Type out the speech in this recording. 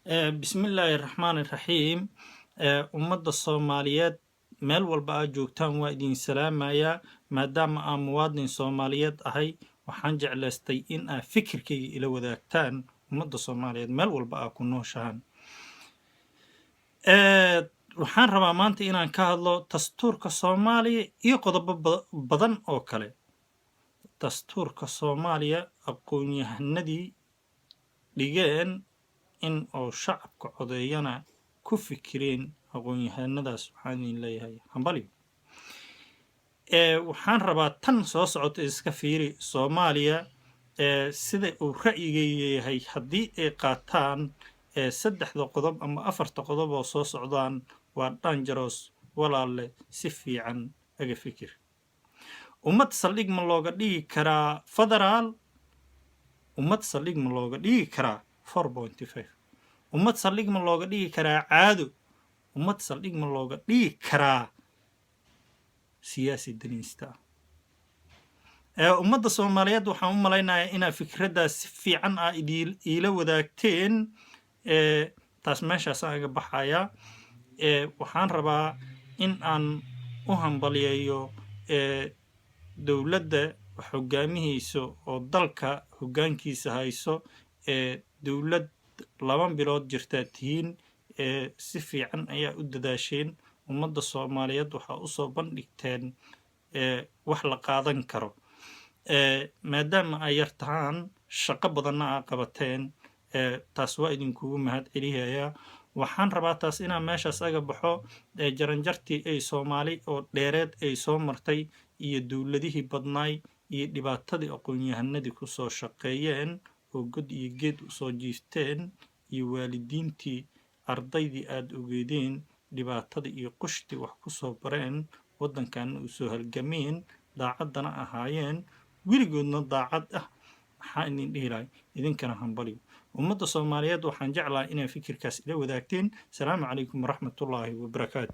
بسم الله الرحمن الرحيم. ummadda Soomaaliyeed meel walba aad joogtaan waa idin salaamaya maadaama aan muwaadin Soomaaliyeed ahay waxaan jeclaystay in aad fikirkayga ila wadaagtaan ummadda Soomaaliyeed meel walba aad ku nooshahan. waxaan rabaa maanta inaan ka hadlo dastuurka Soomaaliya iyo qodobo badan oo kale. dastuurka Soomaaliya aqoon-yahanadii dhigeen in oo shacabka codeeyana ku fikireen aqoon-yahanadaas waxaan idin leeyahay hambali. waxaan rabaa tan soo socota iska fiiri Soomaaliya sida uu ra'yigayga yahay haddii ay qaataan saddexda qodob ama afarta qodob oo soo socdaan waa dangerous walaalle si fiican aga fikir. ummad saldhig ma looga dhigi karaa federaal? ummad saldhig ma looga dhigi karaa 4.5? ummad saldhig ma looga dhigi karaa caado? ummad saldhig ma looga dhigi karaa siyaasi daniista? ummadda Soomaaliyeed waxaan u malaynayaa inaa fikraddaas si fiican aa iila wadaagteen. taas meeshaasaan aga baxayaa. waxaan rabaa in aan u hambaliyeeyo dowladda hogaamihayso oo dalka hoggaankiisa hayso. dowlad 2 bilood jirtaa tihiin si fiican ayaa u dadaasheen. ummadda Soomaaliyeed waxaa u soo bandhigteen wax la qaadan karo. maadaama ay yar tahaan shaqo badanna aa qabateen taas waa idinkugu mahad celihayaa. waxaan rabaa taas inaan meeshaas aga baxo. jaranjartii ay Soomaali oo dheereed ay soo martay iyo dowladihii badnaay iyo dhibaatadii aqoon-yahanadii ku soo shaqeeyeen oo god iyo geed u soo jiifteen iyo waalidiintii ardaydii aad ogeedeen dhibaatada iyo qushtii wax ku soo bareen waddankaana u soo halgameen daacaddana ahaayeen weligoodna daacad ah. maxaa idin dhihi lahay idinkana hambaliyo. ummadda Soomaaliyeed waxaan jeclahay inay fikirkaas ila wadaagteen. asalaamu calaykum waraxmatullaahi wabarakaatu.